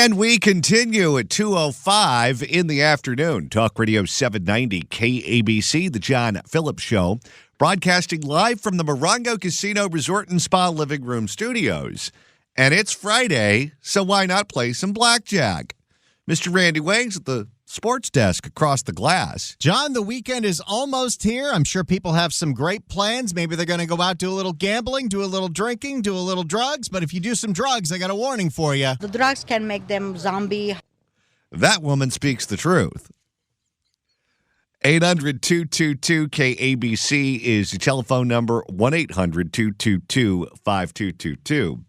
And we continue at 2:05 in the afternoon. Talk Radio 790 KABC, the John Phillips Show, broadcasting live from the Morongo Casino Resort and Spa Living Room Studios. And it's Friday, so why not play some blackjack? Mr. Randy Wings at the sports desk across the glass. John, the weekend is almost here. I'm sure people have some great plans. Maybe they're going to go out, do a little gambling, do a little drinking, do a little drugs. But if you do some drugs, I got a warning for you. The drugs can make them zombie. That woman speaks the truth. 800-222-KABC is the telephone number, 1-800-222-5222.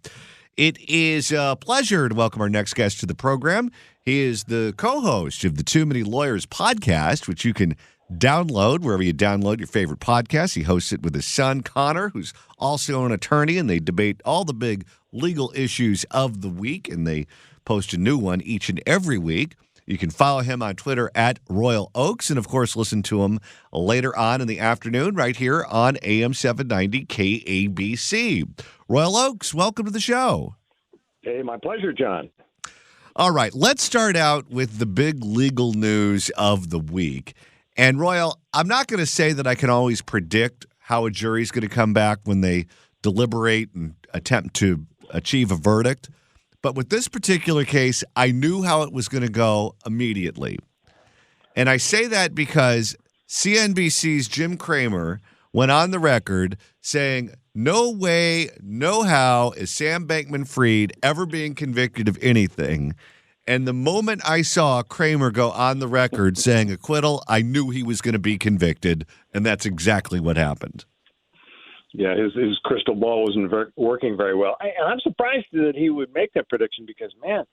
It is a pleasure to welcome our next guest to the program. He is the co-host of the Too Many Lawyers podcast, which you can download wherever you download your favorite podcast. He hosts it with his son, Connor, who's also an attorney, and they debate all the big legal issues of the week, and they post a new one each and every week. You can follow him on Twitter at Royal Oaks, and, of course, listen to him later on in the afternoon right here on AM 790 KABC. Royal Oaks, welcome to the show. Hey, my pleasure, John. All right, let's start out with the big legal news of the week. And, Royal, I'm not going to say that I can always predict how a jury's going to come back when they deliberate and attempt to achieve a verdict. But with this particular case, I knew how it was going to go immediately. And I say that because CNBC's Jim Cramer went on the record saying, no way, no how is Sam Bankman-Fried ever being convicted of anything. And the moment I saw Cramer go on the record saying acquittal, I knew he was going to be convicted, and that's exactly what happened. Yeah, his crystal ball wasn't working very well. And I'm surprised that he would make that prediction because, man,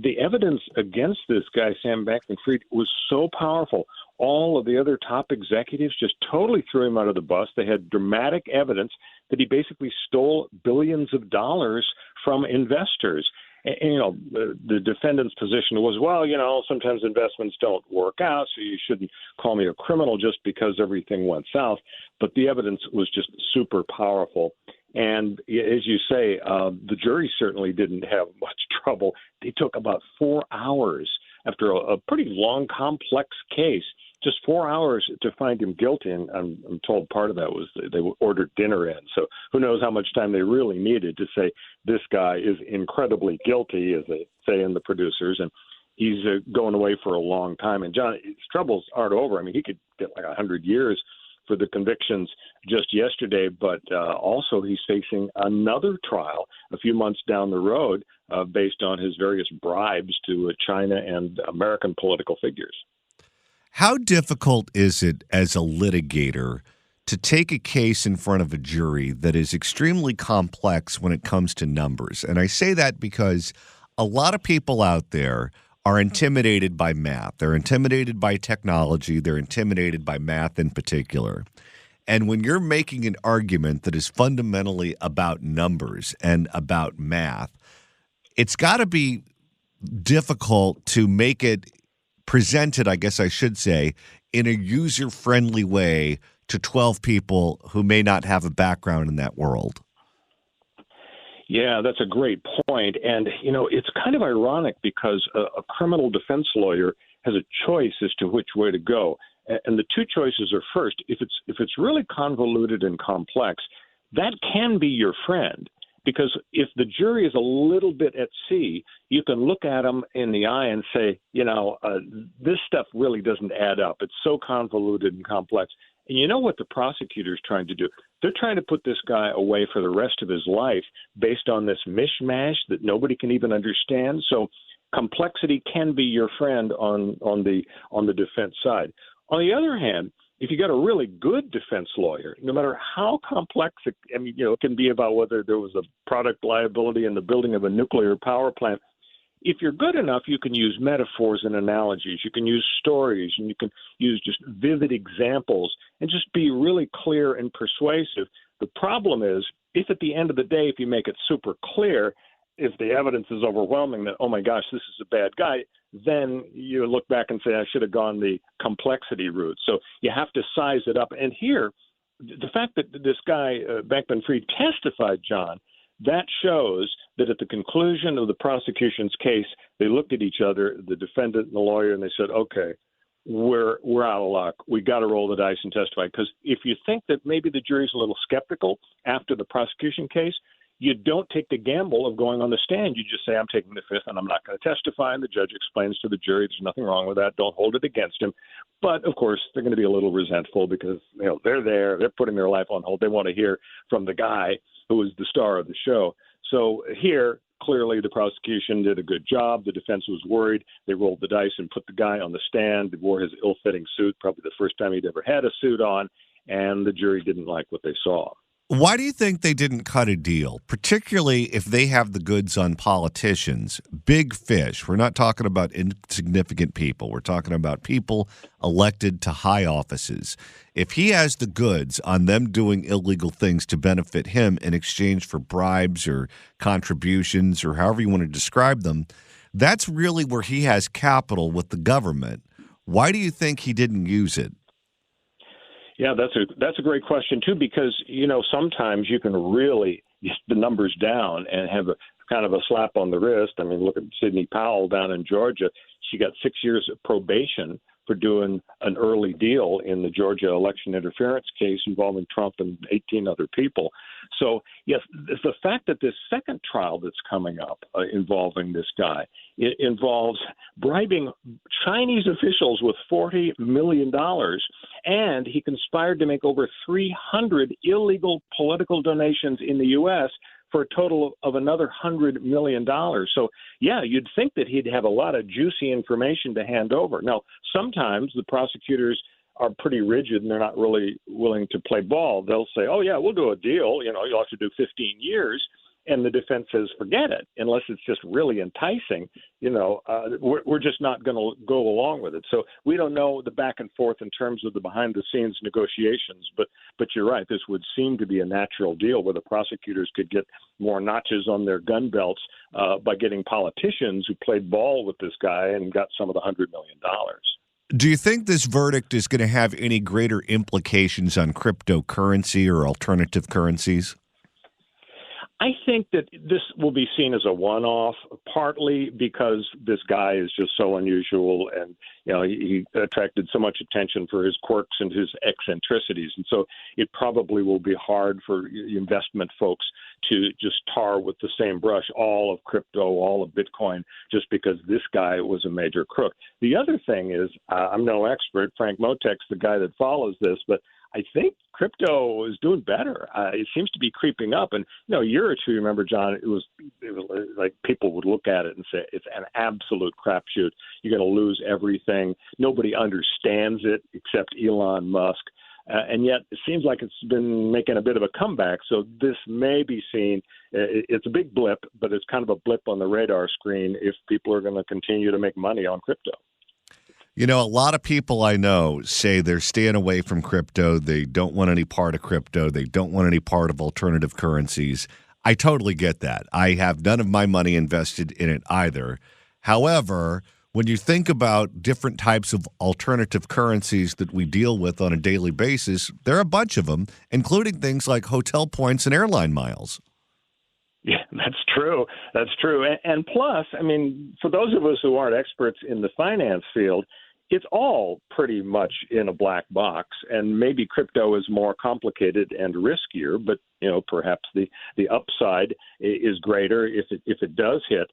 the evidence against this guy, Sam Bankman-Fried, was so powerful. All of the other top executives just totally threw him out of the bus. They had dramatic evidence that he basically stole billions of dollars from investors. And, the defendant's position was, well, sometimes investments don't work out, so you shouldn't call me a criminal just because everything went south. But the evidence was just super powerful. And as you say, the jury certainly didn't have much trouble. They took about 4 hours after a pretty long, complex case. Just 4 hours to find him guilty, and I'm told part of that was they ordered dinner in. So who knows how much time they really needed to say this guy is incredibly guilty, as they say in the producers, and he's going away for a long time. And John, his troubles aren't over. I mean, he could get like 100 years for the convictions just yesterday, but also he's facing another trial a few months down the road based on his various bribes to China and American political figures. How difficult is it as a litigator to take a case in front of a jury that is extremely complex when it comes to numbers? And I say that because a lot of people out there are intimidated by math. They're intimidated by technology. They're intimidated by math in particular. And when you're making an argument that is fundamentally about numbers and about math, it's got to be difficult to make it presented, I guess I should say, in a user-friendly way to 12 people who may not have a background in that world. Yeah, that's a great point. And, it's kind of ironic because a criminal defense lawyer has a choice as to which way to go. And the two choices are, first, if it's really convoluted and complex, that can be your friend. Because if the jury is a little bit at sea, you can look at them in the eye and say, this stuff really doesn't add up. It's so convoluted and complex. And you know what the prosecutor's trying to do? They're trying to put this guy away for the rest of his life based on this mishmash that nobody can even understand. So complexity can be your friend on the defense side. On the other hand, if you got a really good defense lawyer, no matter how complex it can be about whether there was a product liability in the building of a nuclear power plant, if you're good enough, you can use metaphors and analogies. You can use stories, and you can use just vivid examples and just be really clear and persuasive. The problem is, if at the end of the day, if you make it super clear, if the evidence is overwhelming that, oh my gosh, this is a bad guy, then you look back and say, I should have gone the complexity route. So you have to size it up. And here, the fact that this guy, Bankman-Fried, testified, John, that shows that at the conclusion of the prosecution's case, they looked at each other, the defendant and the lawyer, and they said, okay, we're out of luck. We got to roll the dice and testify. Because if you think that maybe the jury's a little skeptical after the prosecution case, you don't take the gamble of going on the stand. You just say, I'm taking the fifth and I'm not going to testify. And the judge explains to the jury there's nothing wrong with that. Don't hold it against him. But, of course, they're going to be a little resentful because they're there. They're putting their life on hold. They want to hear from the guy who is the star of the show. So here, clearly the prosecution did a good job. The defense was worried. They rolled the dice and put the guy on the stand. He wore his ill-fitting suit, probably the first time he'd ever had a suit on, and the jury didn't like what they saw. Why do you think they didn't cut a deal, particularly if they have the goods on politicians? Big fish. We're not talking about insignificant people. We're talking about people elected to high offices. If he has the goods on them doing illegal things to benefit him in exchange for bribes or contributions or however you want to describe them, that's really where he has capital with the government. Why do you think he didn't use it? Yeah, that's a great question, too, because, sometimes you can really get the numbers down and have a kind of a slap on the wrist. I mean, look at Sidney Powell down in Georgia. She got 6 years of probation for doing an early deal in the Georgia election interference case involving Trump and 18 other people. So, yes, the fact that this second trial that's coming up involving this guy, it involves bribing Chinese officials with $40 million, and he conspired to make over 300 illegal political donations in the U.S., for a total of another $100 million. So, yeah, you'd think that he'd have a lot of juicy information to hand over. Now, sometimes the prosecutors are pretty rigid and they're not really willing to play ball. They'll say, oh, yeah, we'll do a deal. You'll have to do 15 years. And the defense says, forget it, unless it's just really enticing. We're just not going to go along with it. So we don't know the back and forth in terms of the behind-the-scenes negotiations. But you're right. This would seem to be a natural deal where the prosecutors could get more notches on their gun belts by getting politicians who played ball with this guy and got some of the $100 million. Do you think this verdict is going to have any greater implications on cryptocurrency or alternative currencies? I think that this will be seen as a one-off, partly because this guy is just so unusual and, he attracted so much attention for his quirks and his eccentricities. And so it probably will be hard for investment folks to just tar with the same brush all of crypto, all of Bitcoin, just because this guy was a major crook. The other thing is, I'm no expert. Frank Motek's the guy that follows this, but I think crypto is doing better. It seems to be creeping up. And, a year or two, remember, John, it was like people would look at it and say, it's an absolute crapshoot. You're going to lose everything. Nobody understands it except Elon Musk. And yet it seems like it's been making a bit of a comeback. So this may be seen, it's a big blip, but it's kind of a blip on the radar screen if people are going to continue to make money on crypto. A lot of people I know say they're staying away from crypto. They don't want any part of crypto. They don't want any part of alternative currencies. I totally get that. I have none of my money invested in it either. However, when you think about different types of alternative currencies that we deal with on a daily basis, there are a bunch of them, including things like hotel points and airline miles. Yeah, that's true. That's true. And plus, I mean, for those of us who aren't experts in the finance field, it's all pretty much in a black box. And maybe crypto is more complicated and riskier, but, perhaps the upside is greater if it does hit.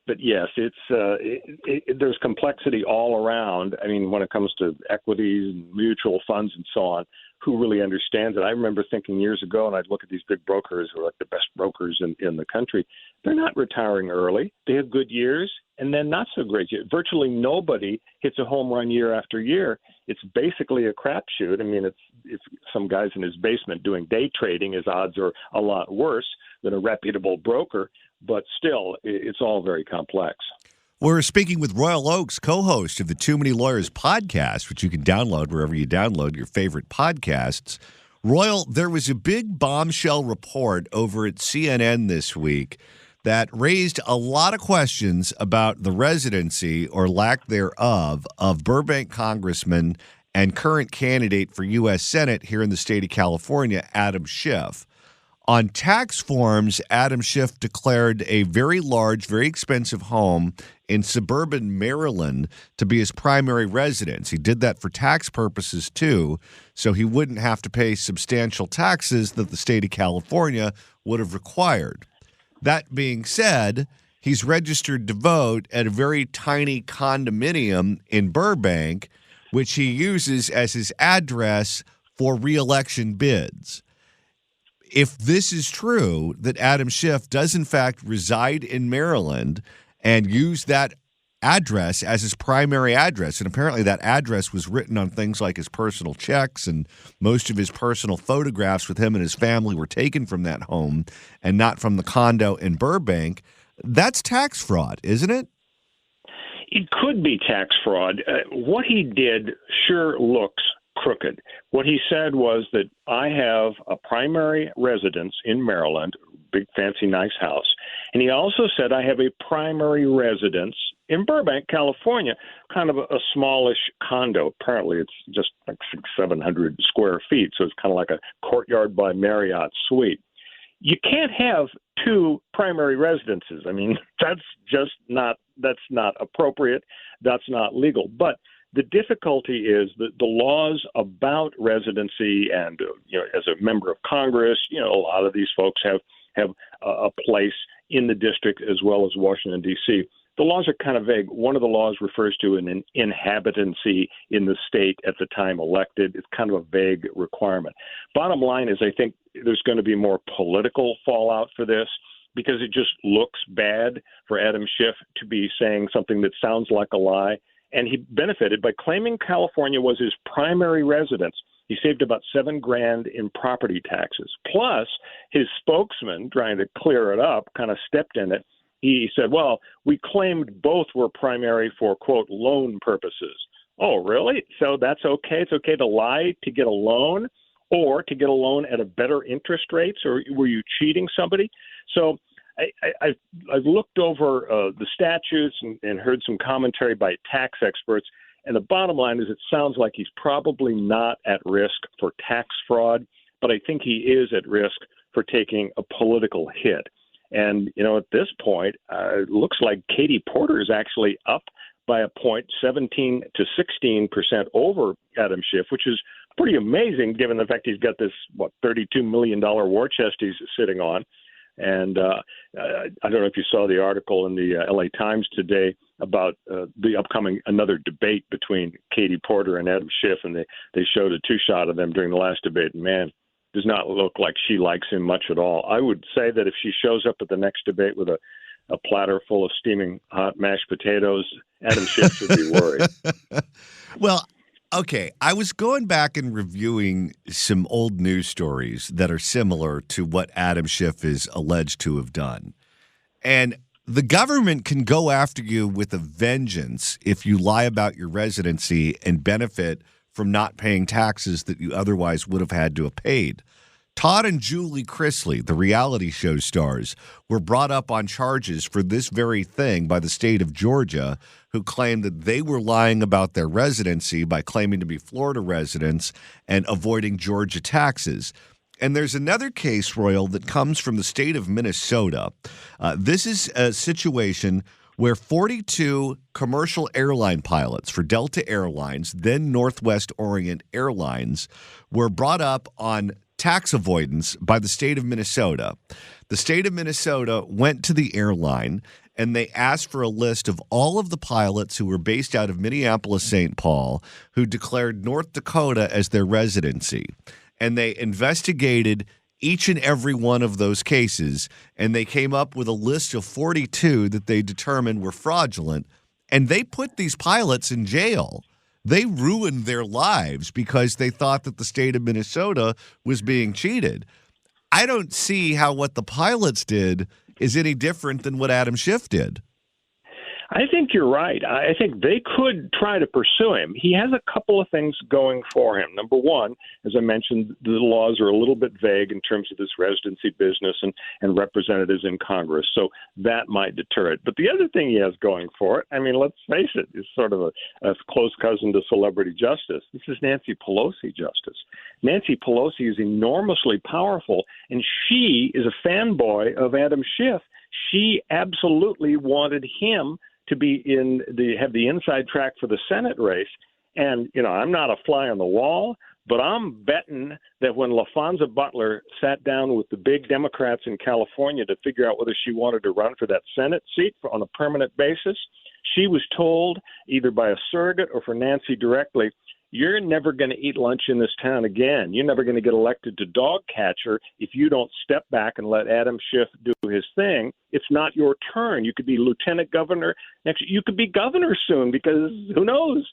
But yes, there's complexity all around. I mean, when it comes to equities and mutual funds and so on, who really understands it? I remember thinking years ago, and I'd look at these big brokers who are like the best brokers in the country. They're not retiring early. They have good years and then not so great years. Virtually nobody hits a home run year after year. It's basically a crapshoot. I mean, if some guy's in his basement doing day trading, his odds are a lot worse than a reputable broker. But still, it's all very complex. We're speaking with Royal Oakes, co-host of the Too Many Lawyers podcast, which you can download wherever you download your favorite podcasts. Royal, there was a big bombshell report over at CNN this week that raised a lot of questions about the residency or lack thereof of Burbank Congressman and current candidate for U.S. Senate here in the state of California, Adam Schiff. On tax forms, Adam Schiff declared a very large, very expensive home in suburban Maryland to be his primary residence. He did that for tax purposes, too, so he wouldn't have to pay substantial taxes that the state of California would have required. That being said, he's registered to vote at a very tiny condominium in Burbank, which he uses as his address for re-election bids. If this is true, that Adam Schiff does in fact reside in Maryland and use that address as his primary address, and apparently that address was written on things like his personal checks, and most of his personal photographs with him and his family were taken from that home and not from the condo in Burbank, that's tax fraud, isn't it? It could be tax fraud. What he did sure looks crooked. What he said was that I have a primary residence in Maryland, big fancy nice house, and he also said I have a primary residence in Burbank, California, kind of a smallish condo. Apparently it's just like 700 square feet, so it's kind of like a Courtyard by Marriott suite. You can't have two primary residences. I mean, that's not appropriate. That's not legal. But the difficulty is that the laws about residency and, as a member of Congress, a lot of these folks have a place in the district as well as Washington, D.C. The laws are kind of vague. One of the laws refers to an inhabitancy in the state at the time elected. It's kind of a vague requirement. Bottom line is I think there's going to be more political fallout for this because it just looks bad for Adam Schiff to be saying something that sounds like a lie. And he benefited by claiming California was his primary residence. He saved about $7,000 in property taxes. Plus, his spokesman, trying to clear it up, kind of stepped in it. He said, well, we claimed both were primary for, quote, loan purposes. Oh, really? So that's okay? It's okay to lie to get a loan or to get a loan at a better interest rates? Or were you cheating somebody? So I've looked over the statutes and heard some commentary by tax experts, and the bottom line is it sounds like he's probably not at risk for tax fraud, but I think he is at risk for taking a political hit. And, at this point, it looks like Katie Porter is actually up by a point, 17 to 16% over Adam Schiff, which is pretty amazing given the fact he's got this, $32 million war chest he's sitting on. And I don't know if you saw the article in the LA Times today about the upcoming another debate between Katie Porter and Adam Schiff, and they showed a two-shot of them during the last debate. And man, does not look like she likes him much at all. I would say that if she shows up at the next debate with a platter full of steaming hot mashed potatoes, Adam Schiff should be worried. Well, okay, I was going back and reviewing some old news stories that are similar to what Adam Schiff is alleged to have done. And the government can go after you with a vengeance if you lie about your residency and benefit from not paying taxes that you otherwise would have had to have paid. Todd and Julie Chrisley, the reality show stars, were brought up on charges for this very thing by the state of Georgia, who claimed that they were lying about their residency by claiming to be Florida residents and avoiding Georgia taxes. And there's another case, Royal, that comes from the state of Minnesota. This is a situation where 42 commercial airline pilots for Delta Airlines, then Northwest Orient Airlines, were brought up on tax avoidance by the state of Minnesota. The state of Minnesota went to the airline and they asked for a list of all of the pilots who were based out of Minneapolis-St. Paul who declared North Dakota as their residency. And they investigated each and every one of those cases, and they came up with a list of 42 that they determined were fraudulent, and they put these pilots in jail. They ruined their lives because they thought that the state of Minnesota was being cheated. I don't see how what the pilots did is any different than what Adam Schiff did. I think you're right. I think they could try to pursue him. He has a couple of things going for him. Number one, as I mentioned, the laws are a little bit vague in terms of this residency business and representatives in Congress, so that might deter it. But the other thing he has going for it, I mean, let's face it, is sort of a close cousin to celebrity justice. This is Nancy Pelosi justice. Nancy Pelosi is enormously powerful, and she is a fanboy of Adam Schiff. She absolutely wanted him to be have the inside track for the Senate race. And, I'm not a fly on the wall, but I'm betting that when LaFonza Butler sat down with the big Democrats in California to figure out whether she wanted to run for that Senate seat on a permanent basis, she was told either by a surrogate or for Nancy directly, you're never going to eat lunch in this town again. You're never going to get elected to dog catcher if you don't step back and let Adam Schiff do his thing. It's not your turn. You could be lieutenant governor next. You could be governor soon because who knows?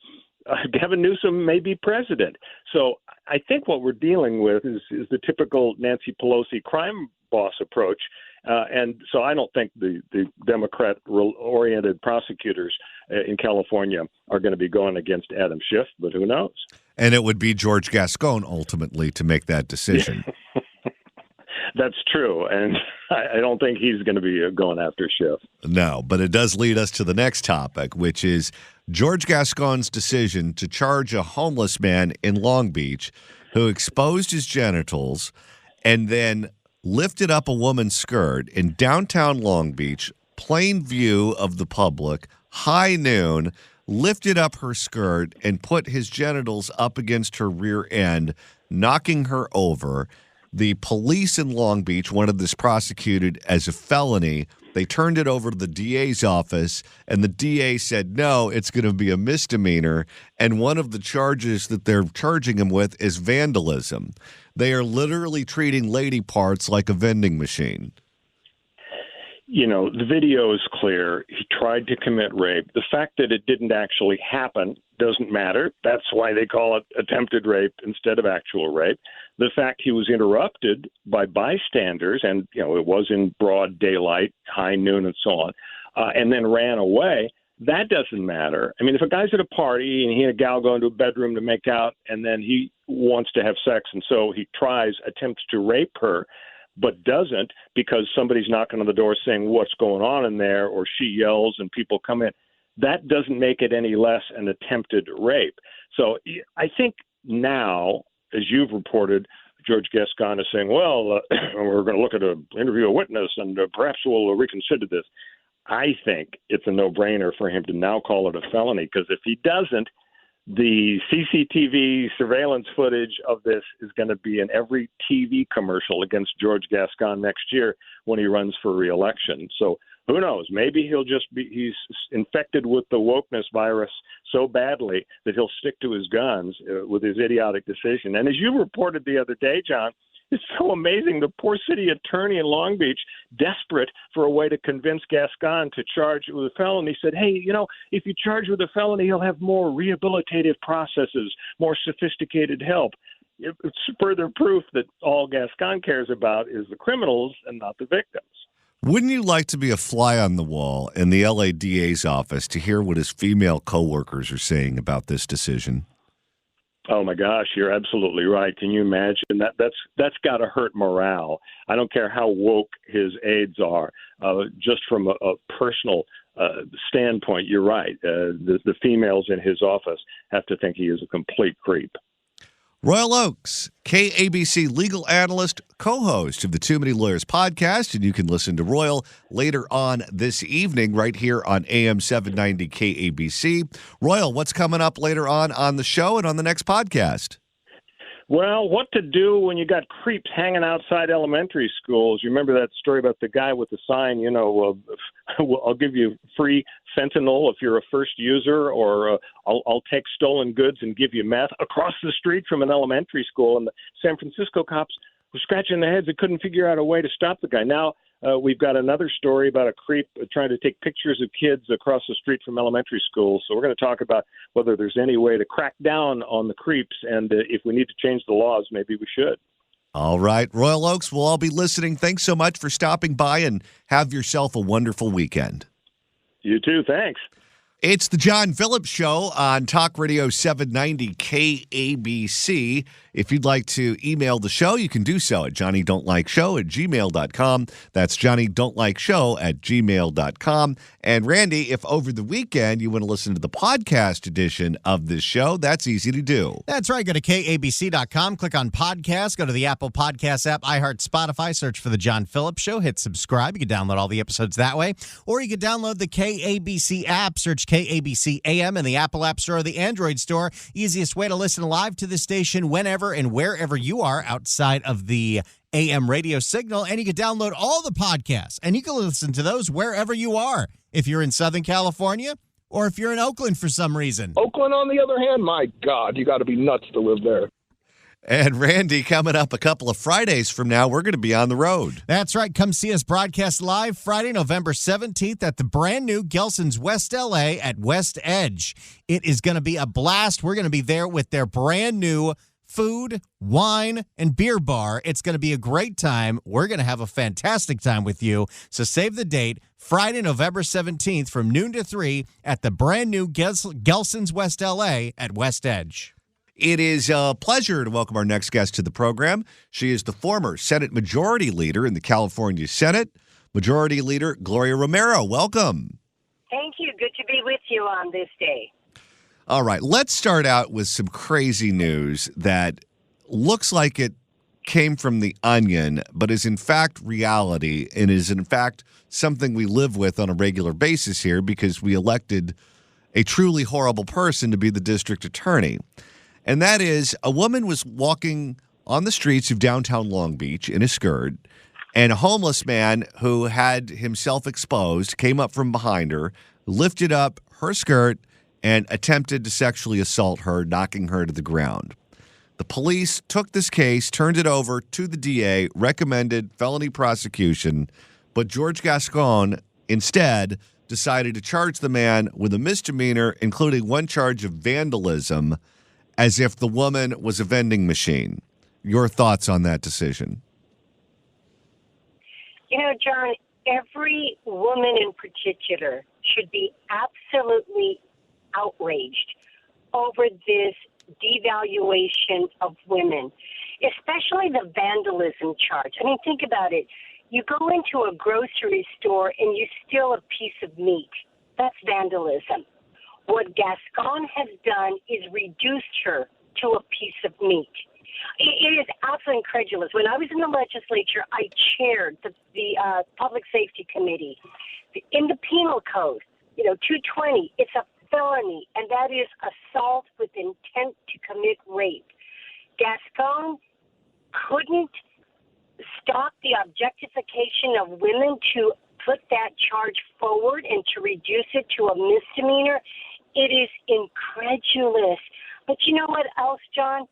Gavin Newsom may be president. So I think what we're dealing with is the typical Nancy Pelosi crime boss approach. And so I don't think the Democrat-oriented prosecutors in California are going to be going against Adam Schiff, but who knows? And it would be George Gascon ultimately to make that decision. That's true, and I don't think he's going to be going after Schiff. No, but it does lead us to the next topic, which is George Gascon's decision to charge a homeless man in Long Beach who exposed his genitals and then lifted up a woman's skirt in downtown Long Beach, plain view of the public, high noon, lifted up her skirt and put his genitals up against her rear end, knocking her over. The police in Long Beach wanted this prosecuted as a felony. They turned it over to the DA's office, and the DA said, no, it's going to be a misdemeanor. And one of the charges that they're charging him with is vandalism. They are literally treating lady parts like a vending machine. The video is clear. He tried to commit rape. The fact that it didn't actually happen doesn't matter. That's why they call it attempted rape instead of actual rape. The fact he was interrupted by bystanders, and it was in broad daylight, high noon, and so on, and then ran away, that doesn't matter. I mean, if a guy's at a party and he and a gal go into a bedroom to make out, and then he wants to have sex, and so he attempts to rape her, but doesn't because somebody's knocking on the door saying what's going on in there, or she yells and people come in, that doesn't make it any less an attempted rape. So I think now, as you've reported, George Gascon is saying, well, we're going to look at interview a witness and perhaps we'll reconsider this. I think it's a no-brainer for him to now call it a felony, because if he doesn't, the CCTV surveillance footage of this is going to be in every TV commercial against George Gascon next year when he runs for re-election. So who knows? Maybe he's infected with the wokeness virus so badly that he'll stick to his guns with his idiotic decision. And as you reported the other day, John, it's so amazing. The poor city attorney in Long Beach, desperate for a way to convince Gascon to charge with a felony, said, hey, if you charge with a felony, he'll have more rehabilitative processes, more sophisticated help. It's further proof that all Gascon cares about is the criminals and not the victims. Wouldn't you like to be a fly on the wall in the LA DA's office to hear what his female coworkers are saying about this decision? Oh my gosh, you're absolutely right. Can you imagine that? That's got to hurt morale. I don't care how woke his aides are. Just from a personal standpoint, you're right. The females in his office have to think he is a complete creep. Royal Oaks, KABC legal analyst, co-host of the Too Many Lawyers podcast, and you can listen to Royal later on this evening right here on AM 790 KABC. Royal, what's coming up later on the show and on the next podcast? Well, what to do when you got creeps hanging outside elementary schools. You remember that story about the guy with the sign, I'll give you free fentanyl if you're a first user, or I'll take stolen goods and give you meth across the street from an elementary school. And the San Francisco cops were scratching their heads and couldn't figure out a way to stop the guy. Now we've got another story about a creep trying to take pictures of kids across the street from elementary schools. So we're going to talk about whether there's any way to crack down on the creeps, and if we need to change the laws, maybe we should. All right. Royal Oaks, we'll all be listening. Thanks so much for stopping by, and have yourself a wonderful weekend. You too. Thanks. It's the John Phillips Show on Talk Radio 790 KABC. If you'd like to email the show, you can do so at johnnydon'tlikeshow@gmail.com. That's johnnydon'tlikeshow@gmail.com. And Randy, if over the weekend you want to listen to the podcast edition of this show, that's easy to do. That's right. Go to KABC.com, click on podcast, go to the Apple Podcast app, iHeart, Spotify, search for The John Phillips Show, hit subscribe. You can download all the episodes that way. Or you can download the KABC app, search KABC AM in the Apple App Store or the Android Store. Easiest way to listen live to the station whenever and wherever you are outside of the AM radio signal. And you can download all the podcasts, and you can listen to those wherever you are. If you're in Southern California or if you're in Oakland for some reason. Oakland, on the other hand, my God, you got to be nuts to live there. And Randy, coming up a couple of Fridays from now, we're going to be on the road. That's right. Come see us broadcast live Friday, November 17th at the brand new Gelson's West LA at West Edge. It is going to be a blast. We're going to be there with their brand new food, wine, and beer bar. It's going to be a great time. We're going to have a fantastic time with you. So save the date, Friday, November 17th from noon to 3 at the brand new Gelson's West LA at West Edge. It is a pleasure to welcome our next guest to the program. She is the former Senate Majority Leader in the California Senate. Majority Leader Gloria Romero, welcome. Thank you. Good to be with you on this day. All right, let's start out with some crazy news that looks like it came from The Onion, but is in fact reality and is in fact something we live with on a regular basis here because we elected a truly horrible person to be the district attorney. And that is, a woman was walking on the streets of downtown Long Beach in a skirt, and a homeless man who had himself exposed came up from behind her, lifted up her skirt, and attempted to sexually assault her, knocking her to the ground. The police took this case, turned it over to the DA, recommended felony prosecution, but George Gascon instead decided to charge the man with a misdemeanor, including one charge of vandalism, as if the woman was a vending machine. Your thoughts on that decision? You know, John, every woman in particular should be absolutely outraged over this devaluation of women, especially the vandalism charge. I mean, think about it. You go into a grocery store and you steal a piece of meat. That's vandalism. What Gascon has done is reduced her to a piece of meat. It is absolutely incredulous. When I was in the legislature, I chaired the Public Safety Committee. In the penal code, 220, it's a felony, and that is assault with intent to commit rape. Gascon couldn't stop the objectification of women to put that charge forward and to reduce it to a misdemeanor. It is incredulous. But you know what else, John?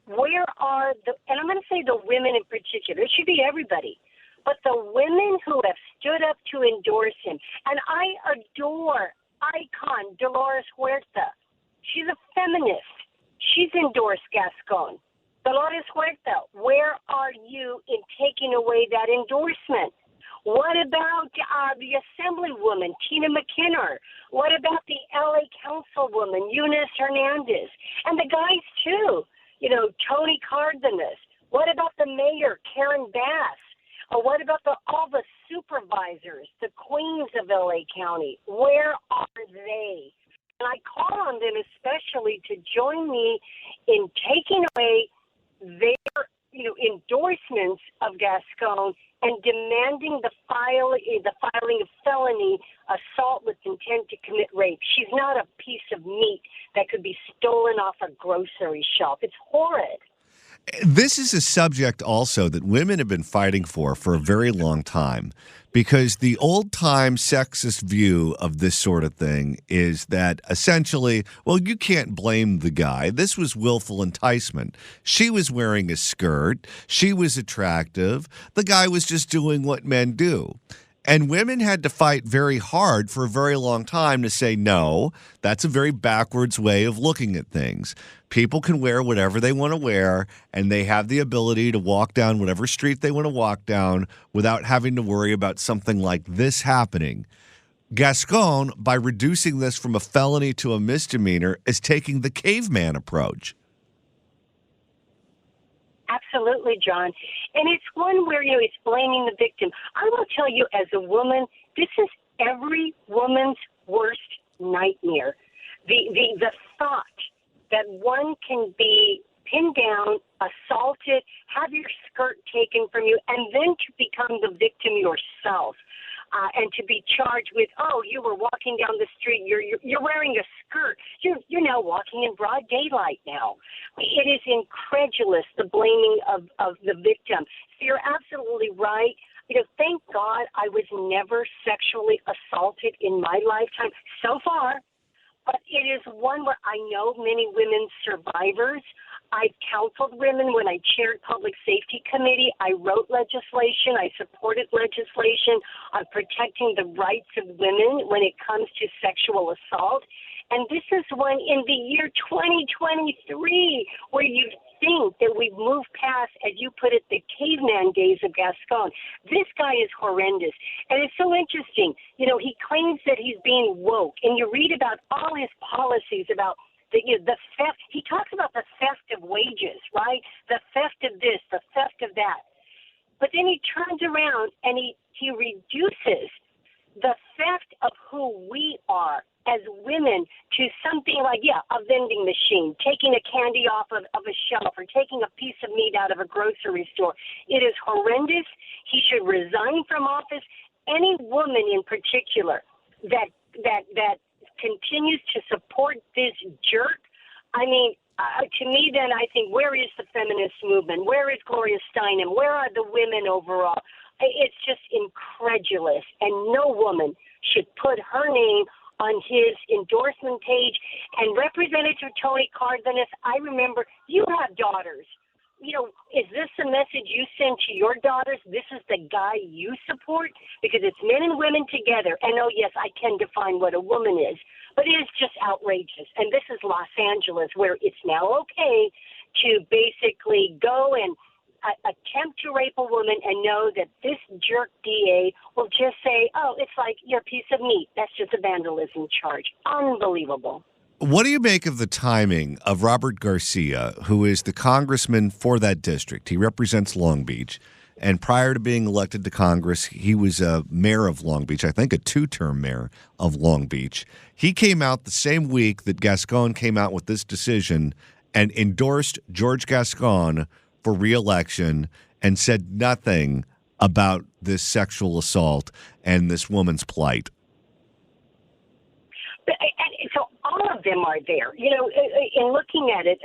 Where are and I'm going to say the women in particular, it should be everybody, but the women who have stood up to endorse him. And I adore icon Dolores Huerta. She's a feminist. She's endorsed Gascon. Dolores Huerta, where are you in taking away that endorsement? What about the Assemblywoman, Tina McKinnon? What about the LA Councilwoman, Eunice Hernandez? And the guys, too, Tony Cardenas. What about the mayor, Karen Bass? Or what about all the supervisors, the queens of LA County? Where are they? And I call on them especially to join me in taking away their endorsements of Gascon and demanding the filing of felony assault with intent to commit rape. She's not a piece of meat that could be stolen off a grocery shelf. It's horrid. This is a subject also that women have been fighting for a very long time, because the old-time sexist view of this sort of thing is that essentially, well, you can't blame the guy. This was willful enticement. She was wearing a skirt. She was attractive. The guy was just doing what men do. And women had to fight very hard for a very long time to say, no, that's a very backwards way of looking at things. People can wear whatever they want to wear, and they have the ability to walk down whatever street they want to walk down without having to worry about something like this happening. Gascon, by reducing this from a felony to a misdemeanor, is taking the caveman approach. Absolutely, John. And it's one where, it's blaming the victim. I will tell you, as a woman, this is every woman's worst nightmare. The thought that one can be pinned down, assaulted, have your skirt taken from you, and then to become the victim yourself. And to be charged with, you were walking down the street, you're wearing a skirt, you're now walking in broad daylight now. It is incredulous, the blaming of the victim. So you're absolutely right. Thank God I was never sexually assaulted in my lifetime so far, but it is one where I know many women survivors. I've counseled women when I chaired Public Safety Committee. I wrote legislation. I supported legislation on protecting the rights of women when it comes to sexual assault. And this is one in the year 2023 where you think that we've moved past, as you put it, the caveman days of Gascon. This guy is horrendous. And it's so interesting. He claims that he's being woke. And you read about all his policies about the theft. He talks about the theft of wages, right? The theft of this, the theft of that. But then he turns around and he reduces the theft of who we are as women to something like, a vending machine, taking a candy off of a shelf or taking a piece of meat out of a grocery store. It is horrendous. He should resign from office. Any woman in particular that continues to support this jerk, to me, then I think, where is the feminist movement? Where is Gloria Steinem? Where are the women overall? It's just incredulous, and no woman should put her name on his endorsement page. And Representative Tony Cardenas, I remember, you have daughters. Is this a message you send to your daughters? This is the guy you support? Because it's men and women together. And yes, I can define what a woman is, but it is just outrageous. And this is Los Angeles, where it's now okay to basically go and attempt to rape a woman and know that this jerk DA will just say, it's like you're a piece of meat. That's just a vandalism charge. Unbelievable. What do you make of the timing of Robert Garcia, who is the congressman for that district? He represents Long Beach. And prior to being elected to Congress, he was a mayor of Long Beach, I think a 2-term mayor of Long Beach. He came out the same week that Gascon came out with this decision and endorsed George Gascon for re-election and said nothing about this sexual assault and this woman's plight. So all of them are there, in looking at it.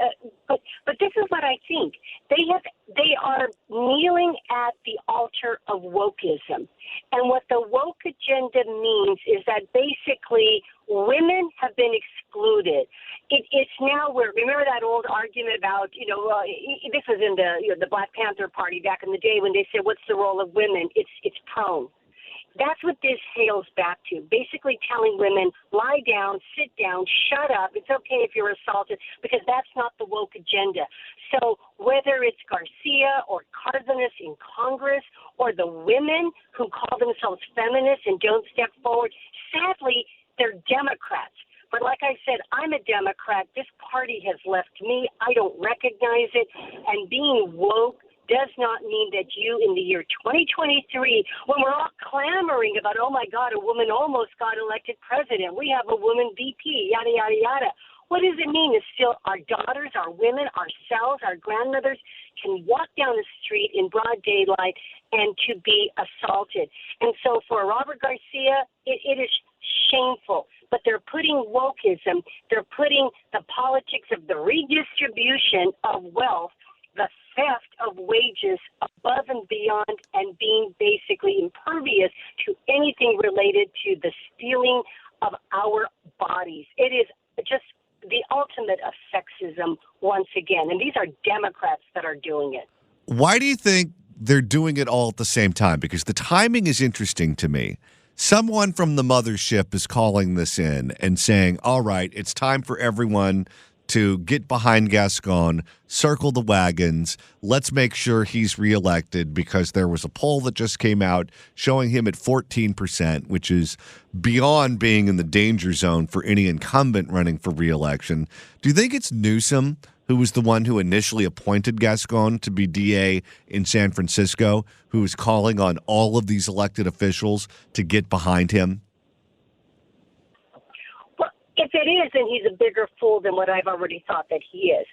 But this is what I think. They are kneeling at the altar of wokeism. And what the woke agenda means is that basically women have been excluded. It's now where, remember that old argument about, this was in the Black Panther Party back in the day when they said, what's the role of women? It's prone. That's what this hails back to, basically telling women, lie down, sit down, shut up. It's okay if you're assaulted, because that's not the woke agenda. So whether it's Garcia or Cardenas in Congress or the women who call themselves feminists and don't step forward, sadly, they're Democrats. But like I said, I'm a Democrat. This party has left me. I don't recognize it. And being woke does not mean that you, in the year 2023, when we're all clamoring about, oh my God, a woman almost got elected president, we have a woman VP, yada, yada, yada. What does it mean? It's still our daughters, our women, ourselves, our grandmothers can walk down the street in broad daylight and to be assaulted. And so for Robert Garcia, it is shameful. But they're putting wokeism, they're putting the politics of the redistribution of wealth, the theft of wages above and beyond, and being basically impervious to anything related to the stealing of our bodies. It is just the ultimate of sexism once again. And these are Democrats that are doing it. Why do you think they're doing it all at the same time? Because the timing is interesting to me. Someone from the mothership is calling this in and saying, all right, it's time for everyone to get behind Gascon, circle the wagons. Let's make sure he's reelected because there was a poll that just came out showing him at 14%, which is beyond being in the danger zone for any incumbent running for reelection. Do you think it's Newsom who was the one who initially appointed Gascon to be DA in San Francisco, who is calling on all of these elected officials to get behind him? If it is, then he's a bigger fool than what I've already thought that he is.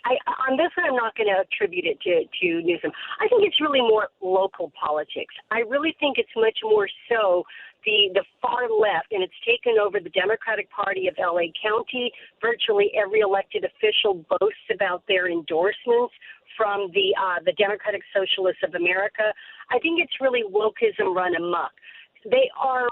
On this one, I'm not going to attribute it to Newsom. I think it's really more local politics. I really think it's much more so the far left, and it's taken over the Democratic Party of L.A. County. Virtually every elected official boasts about their endorsements from the Democratic Socialists of America. I think it's really wokeism run amok. They are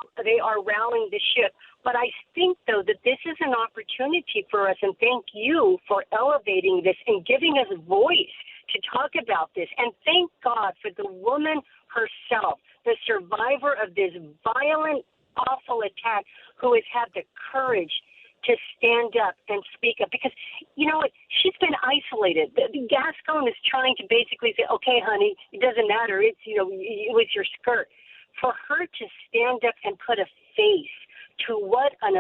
rallying the ship. But I think, though, that this is an opportunity for us, and thank you for elevating this and giving us voice to talk about this. And thank God for the woman herself, the survivor of this violent, awful attack, who has had the courage to stand up and speak up. Because, you know what, she's been isolated. The Gascon is trying to basically say, okay, honey, it doesn't matter. It's, it was your skirt. For her to stand up and put a face to what an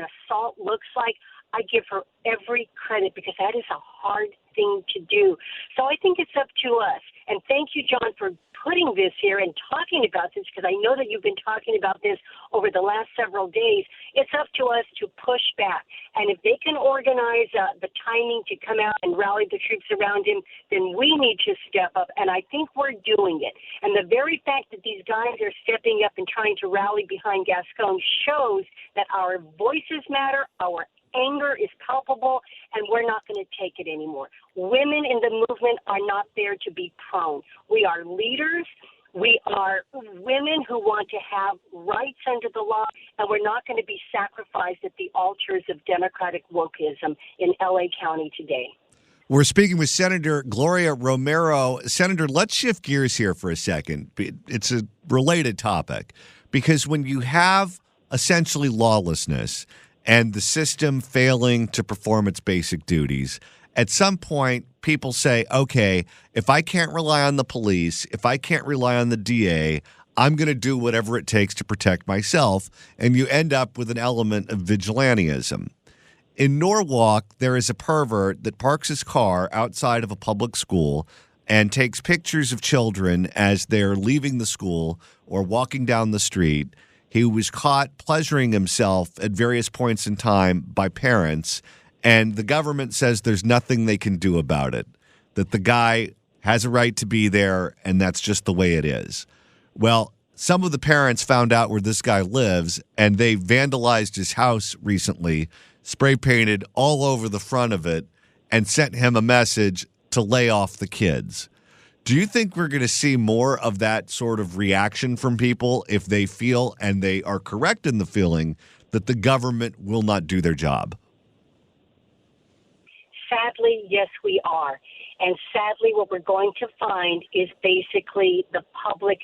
assault looks like, I give her every credit because that is a hard thing to do. So I think it's up to us. And thank you, John, for putting this here and talking about this, because I know that you've been talking about this over the last several days. It's up to us to push back. And if they can organize the timing to come out and rally the troops around him, then we need to step up. And I think we're doing it. And the very fact that these guys are stepping up and trying to rally behind Gascon shows that our voices matter, our anger is palpable, and we're not going to take it anymore. Women in the movement are not there to be prone. We are leaders. We are women who want to have rights under the law, and we're not going to be sacrificed at the altars of democratic wokeism in L.A. County today. We're speaking with Senator Gloria Romero. Senator, let's shift gears here for a second. It's a related topic because when you have essentially lawlessness and the system failing to perform its basic duties, at some point, people say, okay, if I can't rely on the police, if I can't rely on the DA, I'm going to do whatever it takes to protect myself, and you end up with an element of vigilantism. In Norwalk, there is a pervert that parks his car outside of a public school and takes pictures of children as they're leaving the school or walking down the street. He was caught pleasuring himself at various points in time by parents, and the government says there's nothing they can do about it, that the guy has a right to be there, and that's just the way it is. Well, some of the parents found out where this guy lives, and they vandalized his house recently, spray painted all over the front of it, and sent him a message to lay off the kids. Do you think we're going to see more of that sort of reaction from people if they feel, and they are correct in the feeling, that the government will not do their job? Sadly, yes, we are. And sadly, what we're going to find is basically the public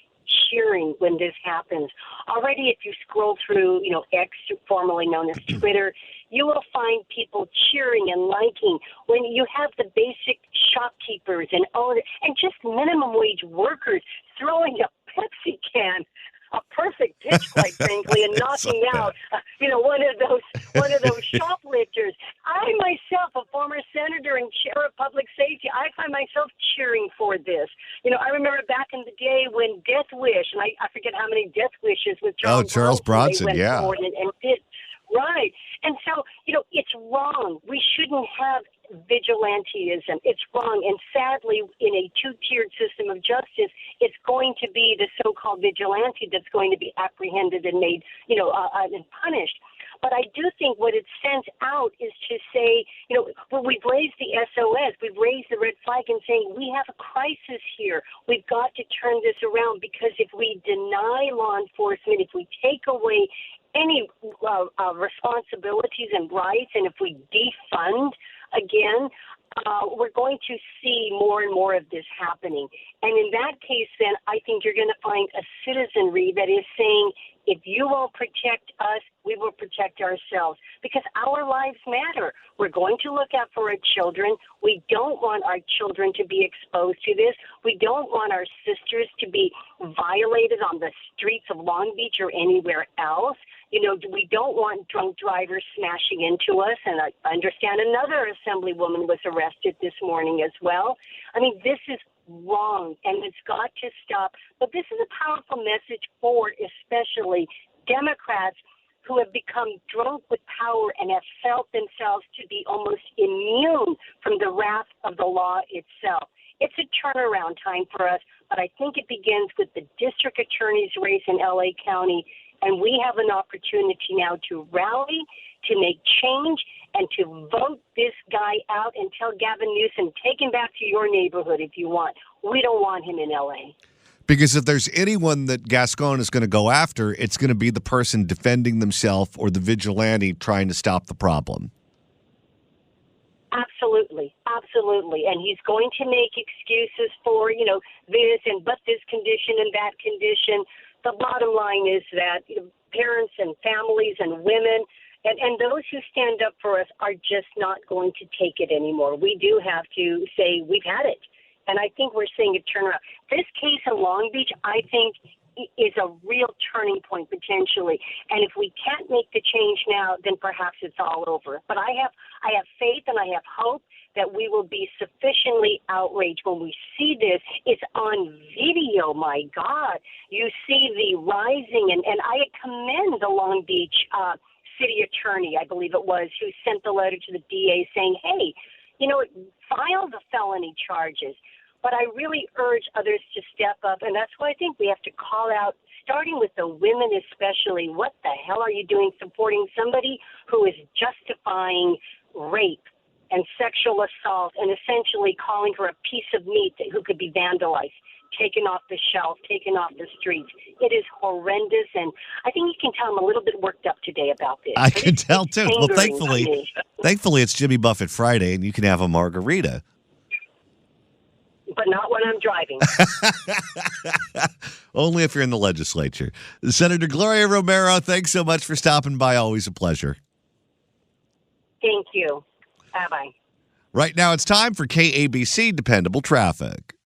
cheering when this happens. Already, if you scroll through, X, formerly known as Twitter, you will find people cheering and liking when you have the basic shopkeepers and owners and just minimum wage workers throwing a Pepsi can, a perfect pitch, quite frankly, and knocking out, one of those shoplifters. I myself, a former senator and chair of public safety, I find myself cheering for this. I remember back in the day when Death Wish, and I forget how many Death Wishes with Charles Bronson, went yeah. forward and did. Right. And so, it's wrong. We shouldn't have vigilantism. It's wrong. And sadly, in a two-tiered system of justice, it's going to be the so-called vigilante that's going to be apprehended and made, and punished. But I do think what it sends out is to say, we've raised the SOS, we've raised the red flag and saying we have a crisis here. We've got to turn this around, because if we deny law enforcement, if we take away any responsibilities and rights, and if we defund again, we're going to see more and more of this happening. And in that case, then, I think you're going to find a citizenry that is saying, If you won't protect us, we will protect ourselves because our lives matter. We're going to look out for our children. We don't want our children to be exposed to this. We don't want our sisters to be violated on the streets of Long Beach or anywhere else. You know, we don't want drunk drivers smashing into us. And I understand another assemblywoman was arrested this morning as well. I mean, this is wrong, and it's got to stop. But this is a powerful message for especially Democrats who have become drunk with power and have felt themselves to be almost immune from the wrath of the law itself. It's a turnaround time for us, but I think it begins with the district attorney's race in L.A. County, and we have an opportunity now to rally, to make change, and to vote this guy out and tell Gavin Newsom, take him back to your neighborhood if you want. We don't want him in L.A. Because if there's anyone that Gascon is going to go after, it's going to be the person defending themselves or the vigilante trying to stop the problem. Absolutely, absolutely. And he's going to make excuses for, you know, this and but this condition and that condition. The bottom line is that parents and families and women and those who stand up for us are just not going to take it anymore. We do have to say we've had it. And I think we're seeing a turnaround. This case in Long Beach, I think, is a real turning point potentially. And if we can't make the change now, then perhaps it's all over. But I have faith and I have hope that we will be sufficiently outraged when we see this. It's on video, my God. You see the rising, and I commend the Long Beach city attorney, I believe it was, who sent the letter to the DA saying, hey, you know, file the felony charges. But I really urge others to step up, and that's why I think we have to call out, starting with the women especially, what the hell are you doing supporting somebody who is justifying rape and sexual assault and essentially calling her a piece of meat who could be vandalized, taken off the shelf, taken off the streets. It is horrendous, and I think you can tell I'm a little bit worked up today about this. I can tell, too. Well, Angering thankfully, it's Jimmy Buffett Friday, and you can have a margarita. But not when I'm driving. Only if you're in the legislature. Senator Gloria Romero, thanks so much for stopping by. Always a pleasure. Thank you. Bye-bye. Right now, it's time for KABC Dependable Traffic.